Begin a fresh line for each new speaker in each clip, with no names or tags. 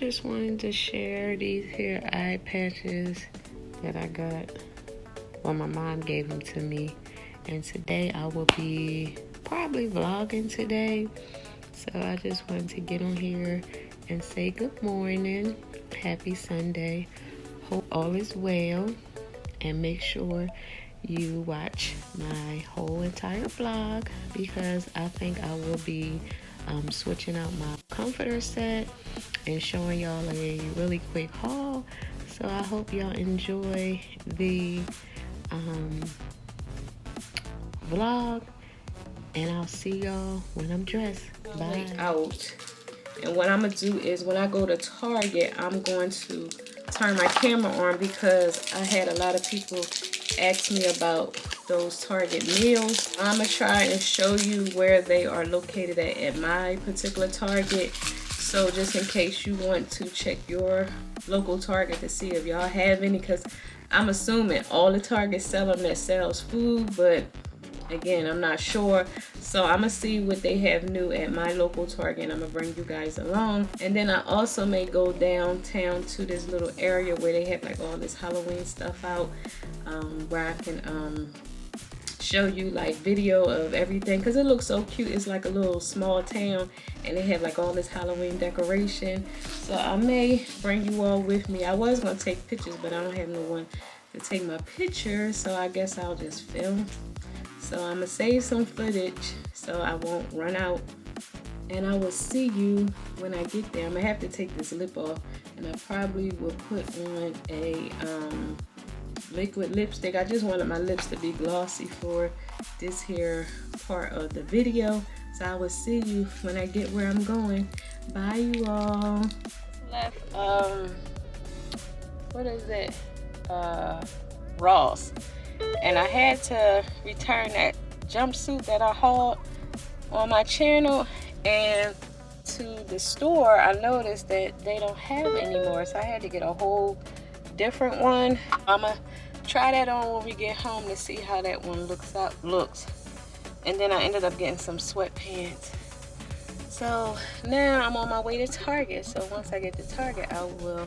just wanted to share these here eye patches that I got. Well, my mom gave them to me. And today I will be probably vlogging today. So I just wanted to get on here and say good morning. Happy Sunday. Hope all is well. And make sure you watch my whole entire vlog, because I think I will be switching out my comforter set and showing y'all a really quick haul. So I hope y'all enjoy the vlog, and I'll see y'all when I'm dressed. Bye.
Out. And what I'm gonna do is when I go to Target, I'm going to turn my camera on, because I had a lot of people ask me about those Target meals. I'm gonna try and show you where they are located at my particular Target. So just in case you want to check your local Target to see if y'all have any, because I'm assuming all the Targets sell them that sells food, but again, I'm not sure. So I'm gonna see what they have new at my local Target, and I'm gonna bring you guys along. And then I also may go downtown to this little area where they have like all this Halloween stuff out, where I can show you like video of everything, because it looks so cute. It's like a little small town, and they have like all this Halloween decoration. So I may bring you all with me. I was gonna take pictures, but I don't have no one to take my picture, so I guess I'll just film. So I'm gonna save some footage so I won't run out, and I will see you when I get there. I'm gonna have to take this lip off, and I probably will put on a liquid lipstick. I just wanted my lips to be glossy for this here part of the video. So I will see you when I get where I'm going. Bye, you all. Left what is it, Ross, and I had to return that jumpsuit that I hauled on my channel, and to the store I noticed that they don't have anymore, so I had to get a whole different one. I'ma try that on when we get home to see how that one looks. And then I ended up getting some sweatpants. So now I'm on my way to Target. So once I get to Target, I will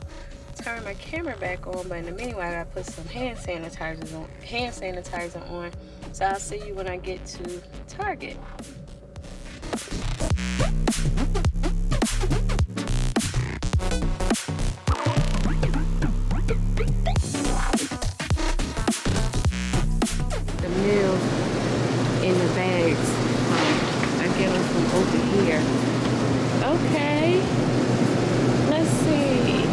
turn my camera back on, but in the meanwhile I gotta put some hand sanitizer on. So I'll see you when I get to Target. The meal in the bags, I get them from over here. Okay, let's see.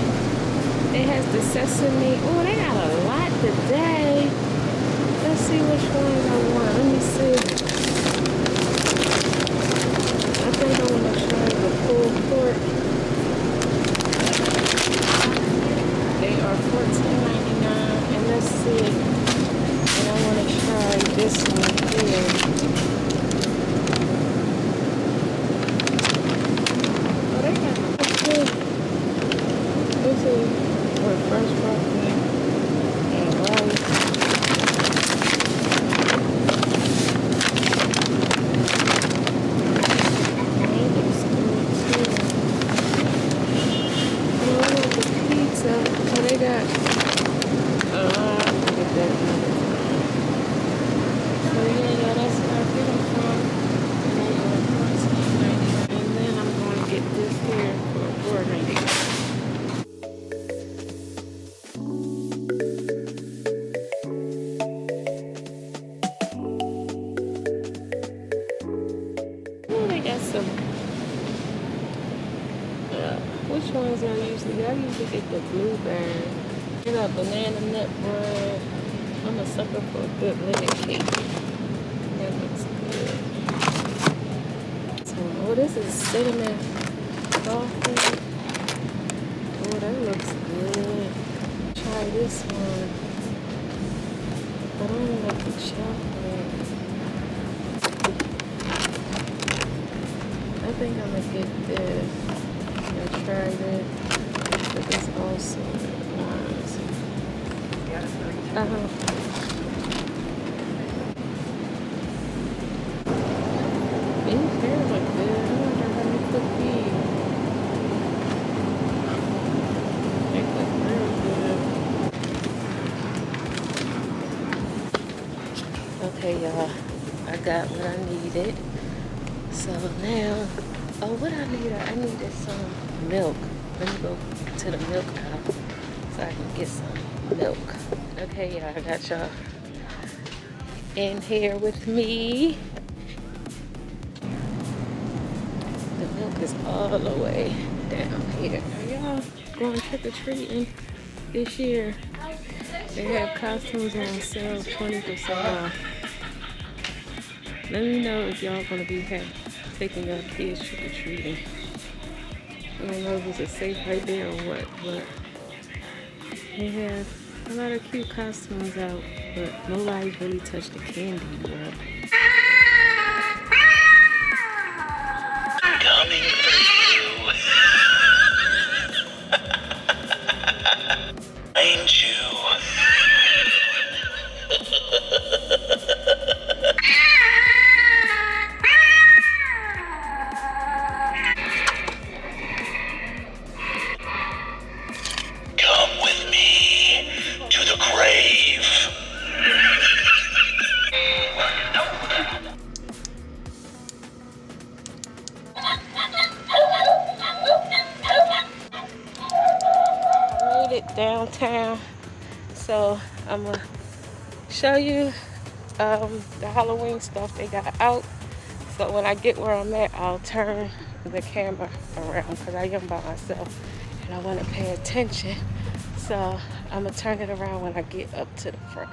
It has the sesame. Oh, they got a lot today. Let's see which ones I want. Let me see. I think I want to try the pulled pork. They are $14.99. And let's see. And I want to try this one here. Oh, they got good. This is fresh broccoli and rice. So they got, look at that. So yeah, that's where I get them from. And then I'm going to get this here for $4.99. Oh, they got some. Which ones I usually get? I usually get the blueberry. They got banana nut bread. I'm a sucker for a good lemon cake. That looks good. So, oh, this is cinnamon coffee. Oh, that looks good. Try this one. I don't like the chocolate. I think I'm gonna get this. I tried it, but it's also ones. These hair look good. I wonder how they cook these.
Okay, y'all, I got what I needed. So now, oh, what I needed some milk. Let me go to the milk aisle so I can get some milk. Okay, y'all, I got y'all in here with me. The milk is all the way down here. Are y'all going trick-or-treating this year? They have costumes on sale, 20% off. Let me know if y'all gonna be taking your kids trick-or-treating. I don't know if it's safe right there or what, but they have a lot of cute costumes out, but nobody's really touched the candy yet.
Coming for you. Ain't you? Come with me to the grave.
I made it downtown, so I'm gonna show you the Halloween stuff they got out. So when I get where I'm at, I'll turn the camera around because I am by myself and I want to pay attention. So I'm gonna turn it around when I get up to the front.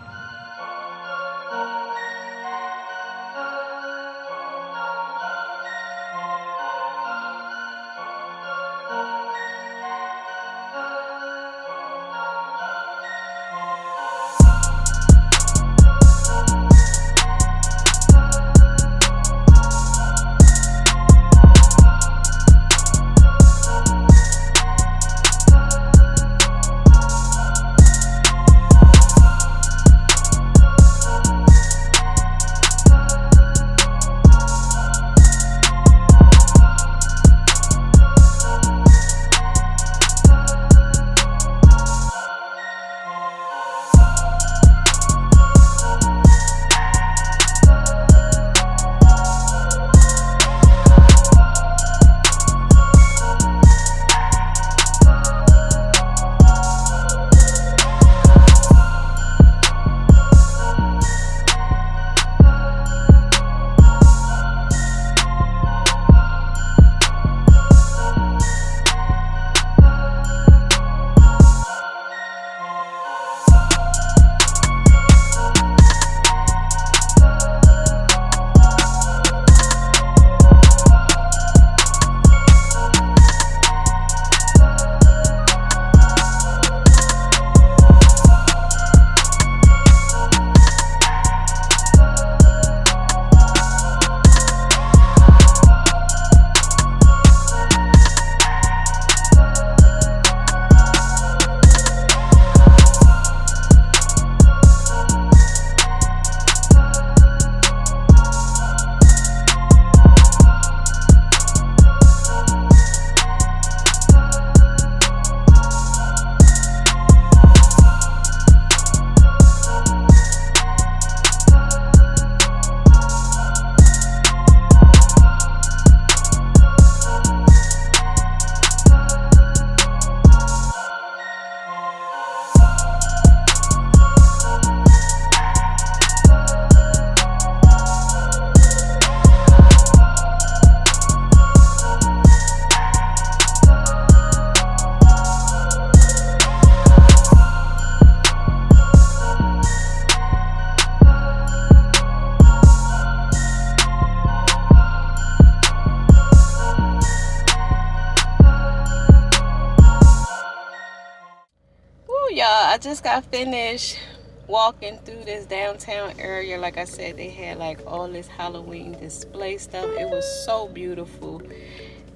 Y'all, I just got finished walking through this downtown area. Like I said, they had like all this Halloween display stuff. It was so beautiful,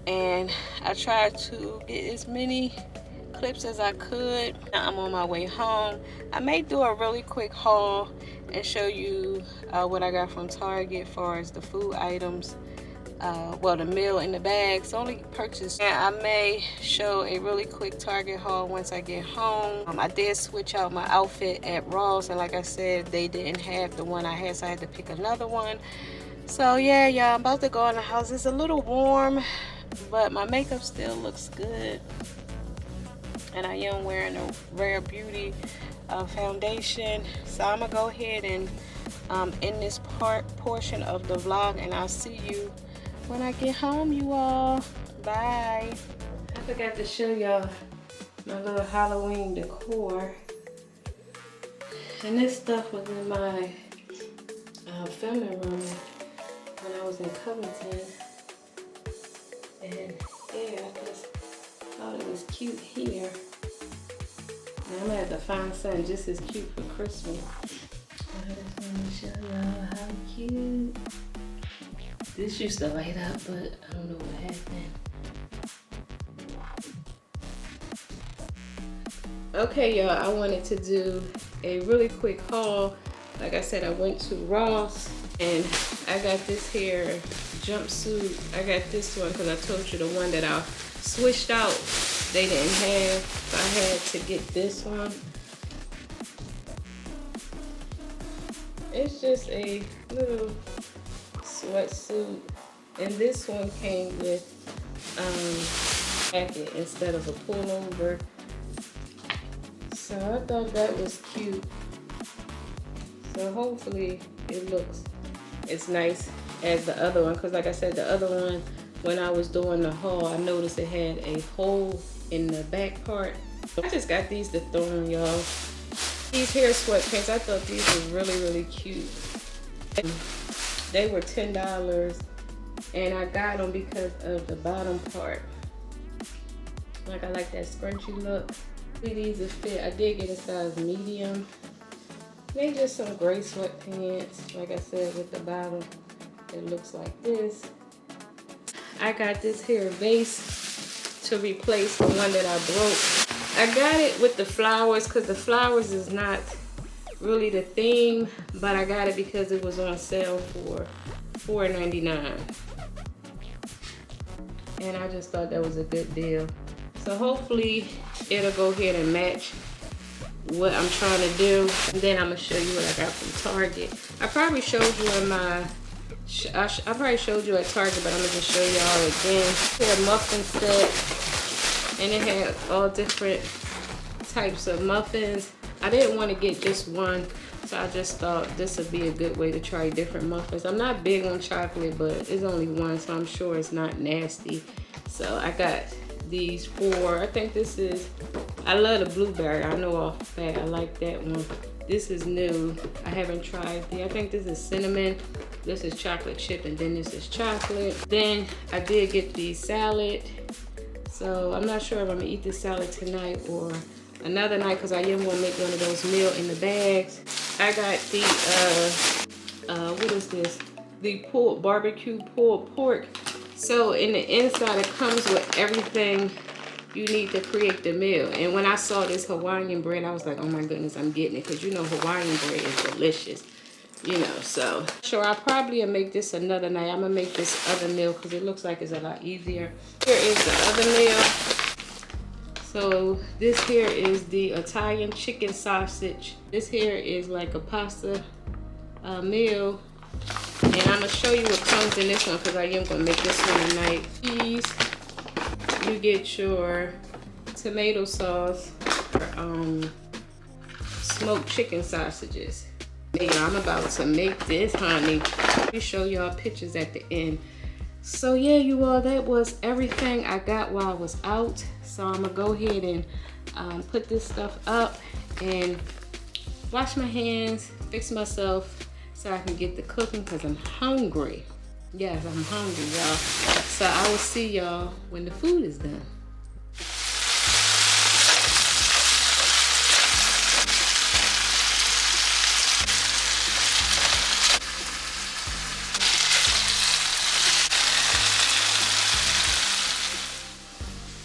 and I tried to get as many clips as I could. Now I'm on my way home. I may do a really quick haul and show you what I got from Target as far as the food items
well, the meal in the bags. Only purchased. And I may show a really quick Target haul once I get home. I did switch out my outfit at Ross, and like I said, they didn't have the one I had, so I had to pick another one. So yeah, y'all, I'm about to go in the house. It's a little warm, but my makeup still looks good. And I am wearing a Rare Beauty foundation. So I'm gonna go ahead and end this portion of the vlog, and I'll see you when I get home, you all. Bye. I forgot to show y'all my little Halloween decor. And this stuff was in my filming room when I was in Covington. And yeah, I just thought it was cute here. Now I'm gonna have to find something just as cute for Christmas. I just want to show y'all how cute. This used to light up, but I don't know what happened. Okay, y'all, I wanted to do a really quick haul. Like I said, I went to Ross and I got this here jumpsuit. I got this one because I told you the one that I switched out they didn't have, so I had to get this one. It's just a little sweatsuit, and this one came with jacket instead of a pullover. So I thought that was cute. So hopefully it looks as nice as the other one, because like I said, the other one, when I was doing the haul, I noticed it had a hole in the back part. I just got these to throw on, y'all. These hair sweatpants, I thought these were really, really cute. They were $10, and I got them because of the bottom part. Like, I like that scrunchy look. These will fit. I did get a size medium. They just some gray sweatpants, like I said, with the bottom. It looks like this. I got this here vase to replace the one that I broke. I got it with the flowers because the flowers is not really the theme, but I got it because it was on sale for $4.99. And I just thought that was a good deal. So hopefully it'll go ahead and match what I'm trying to do. And then I'm gonna show you what I got from Target. I probably showed you in my, I probably showed you at Target, but I'm gonna just show y'all again. Here, a muffin set, and it had all different types of muffins. I didn't want to get just one, so I just thought this would be a good way to try different muffins. I'm not big on chocolate, but it's only one, so I'm sure it's not nasty. So I got these 4. I think this is, I love the blueberry. I know off the bat I like that one. This is new. I haven't tried the, I think this is cinnamon. This is chocolate chip, and then this is chocolate. Then I did get the salad. So I'm not sure if I'm gonna eat this salad tonight or another night, because I am gonna make one of those meal in the bags. I got the, what is this? The barbecue pulled pork. So in the inside, it comes with everything you need to create the meal. And when I saw this Hawaiian bread, I was like, oh my goodness, I'm getting it. Because you know Hawaiian bread is delicious. You know, so sure, I'll probably make this another night. I'm going to make this other meal because it looks like it's a lot easier. Here is the other meal. So this here is the Italian chicken sausage. This here is like a pasta meal. And I'm going to show you what comes in this one because I am going to make this one tonight. Cheese. You get your tomato sauce, smoked chicken sausages. Yeah, I'm about to make this, honey. Let me show y'all pictures at the end. So yeah, you all, that was everything I got while I was out. So I'm gonna go ahead and put this stuff up and wash my hands, fix myself so I can get to cooking because I'm hungry. Yes, I'm hungry, y'all. So I will see y'all when the food is done.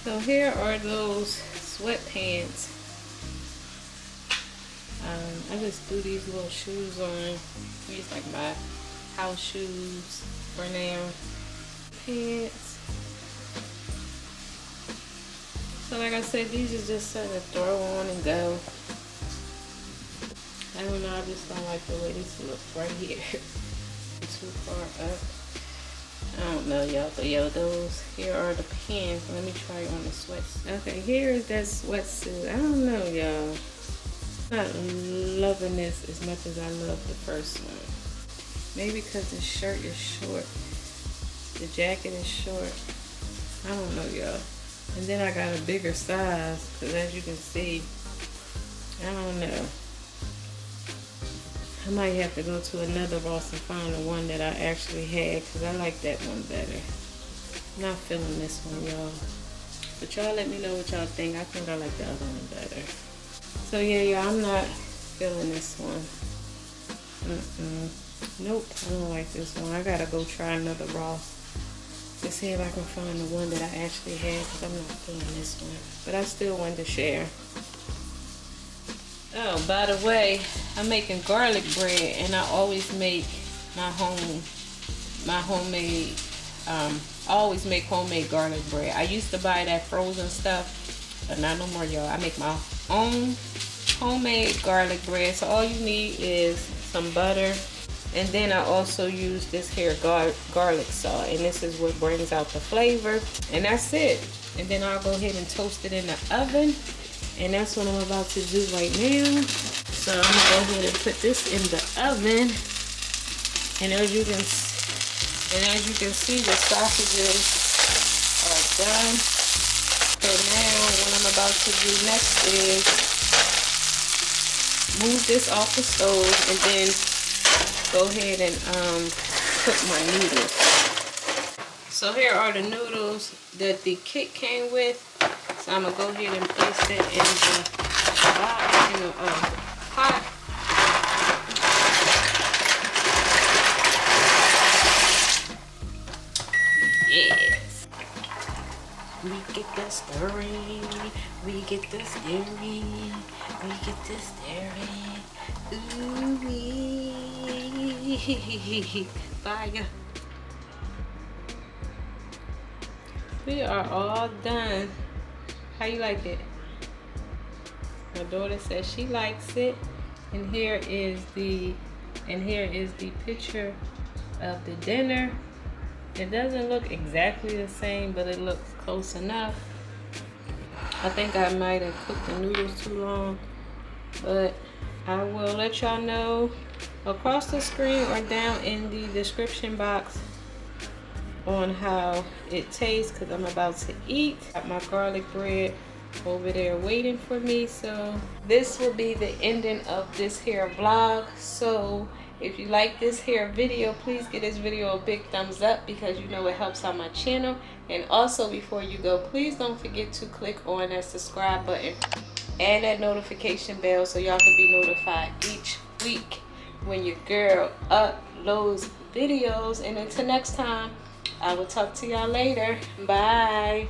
So here are those sweatpants. I just threw these little shoes on. These like my house shoes for now. pants. So like I said, these are just sort of throw on and go. I don't know, I just don't like the way this looks right here. Too far up. I don't know, y'all, but yo, those here are the pants. Let me try on the sweatsuit. Okay, here is that sweatsuit. I don't know, y'all. Not loving this as much as I love the first one. Maybe because the shirt is short. The jacket is short. I don't know, y'all. And then I got a bigger size, because as you can see, I don't know. I might have to go to another Ross and find the one that I actually had, because I like that one better. Not feeling this one, y'all. But y'all let me know what y'all think. I think I like the other one better. So yeah, y'all, I'm not feeling this one. Nope, I don't like this one. I gotta go try another Ross to see if I can find the one that I actually had, because I'm not feeling this one. But I still wanted to share. Oh, by the way, I'm making garlic bread, and I always make my homemade, I always make homemade garlic bread. I used to buy that frozen stuff, but not no more, y'all. I make my own homemade garlic bread. So all you need is some butter, and then I also use this here garlic salt, and this is what brings out the flavor, and that's it. And then I'll go ahead and toast it in the oven. And that's what I'm about to do right now. So I'm gonna go ahead and put this in the oven. And as you can see, the sausages are done. So now what I'm about to do next is move this off the stove and then go ahead and cook my noodles. So here are the noodles that the kit came with. So I'm gonna go ahead and place it in the pot. Yes. We get the stirring. We get the stirring. We get the stirring. Ooh wee. Fire. We are all done. How you like it? My daughter says she likes it. And here is the picture of the dinner. It doesn't look exactly the same, but it looks close enough. I think I might have cooked the noodles too long, but I will let y'all know across the screen or down in the description box on how it tastes, because I'm about to eat. Got my garlic bread over there waiting for me. So this will be the ending of this here vlog. So if you like this here video, please give this video a big thumbs up, because you know it helps out my channel. And also, before you go, please don't forget to click on that subscribe button and that notification bell so y'all can be notified each week when your girl uploads videos. And until next time, I will talk to y'all later. Bye.